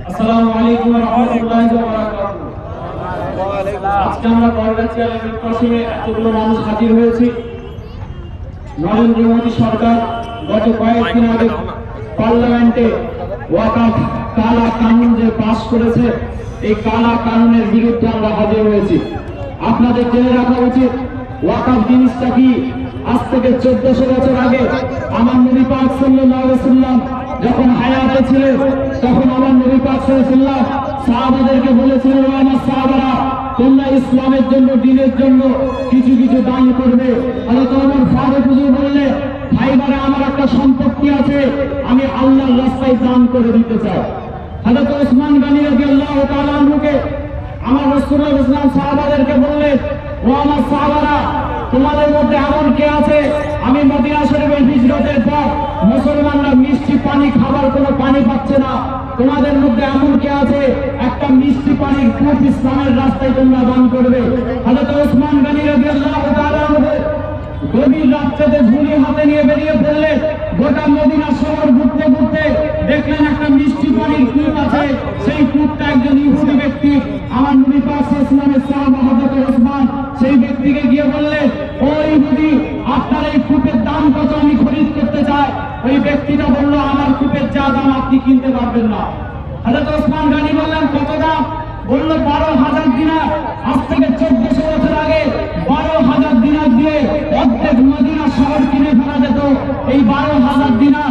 আসসালামু আলাইকুম ওয়া রাহমাতুল্লাহি ওয়া বারাকাতুহু। আজকে আমরা বড়গাছিয়া লেভেল ক্রসিংয়ে এতগুলো মানুষ হাজির হয়েছি। নরেন্দ্র মোদী সরকার গত কয়েকদিন আগে পার্লামেন্টে ওয়াকফ কালা কানুন যে পাস করেছে, এই কালা কানুনের বিরুদ্ধে আমরা হাজির হয়েছি। আপনাদের জেনে রাখা উচিত ওয়াকফ জিনিসটা কি। আজ থেকে 1400 বছর আগে আমার নবী পাক সাল্লাল্লাহু আলাইহি ওয়াসাল্লাম যখন হায়াতে ছিলেন, তখন আমার নবী পাক সাল্লাল্লাহু আলাইহি ওয়াসাল্লাম সাহাবাদেরকে বলেছিলেন, আমার সাহাবারা তোমরা ইসলামের জন্য, দ্বীনের জন্য কিছু কিছু দান করবে। হযরত ওমর ফারুক হুজুর বললেন, ভাইবারে আমার একটা সম্পত্তি আছে, আমি আল্লাহর রাস্তায় দান করে দিতে চাই। হযরত ওসমান গনি রাদিয়াল্লাহু তাআলা আনহুকে আমার রাসূলুল্লাহ সাল্লাল্লাহু আলাইহি ওয়াসাল্লাম সাহাবাদেরকে বললেন, ও আমার সাহাবারা, তোমাদের মধ্যে এমন কে আছে, আমি মদিনা শরীফের হিজরতের পর মুসলমানরা মিষ্টি পানি খাবার কোনো পানি পাচ্ছে না, তোমাদের মধ্যে এমন কে আছে একটা মিষ্টি পানির কূপ ইসলামের রাস্তায় তোমরা দান করবে। হযরত ওসমান গনি রাদিয়াল্লাহু তাআলা আনহু গভীর রাত্রিতে ঝুলি হাতে নিয়ে বেরিয়ে পড়লেন। গোটা মদিনা শহর ঘুরতে ঘুরতে দেখলেন একটা মিষ্টি পানির কূপ আছে। সেই কূপটা একজন ইহুদি ব্যক্তি, আমার নবী পাক সাল্লাল্লাহু আলাইহি ওয়াসাল্লামের সাহাবা হযরত ওসমান সেই ব্যক্তিকে গিয়ে বললেন, ও ইহুদি, আপনার এই কূপের দাম কত, আমি খরিদ করতে চাই। ওই ব্যক্তিটা বলল, আমার কূপের যা দাম আপনি কিনতে পারবেন না। হযরত ওসমান গনি বললেন, কত দাম? বলল 12,000 দিনার। আজ থেকে 1400 বছর আগে 12,000 দিনার দিয়ে অর্ধেক মদিনা শহর কিনে ফেলা যেত। এই 12,000 দিনার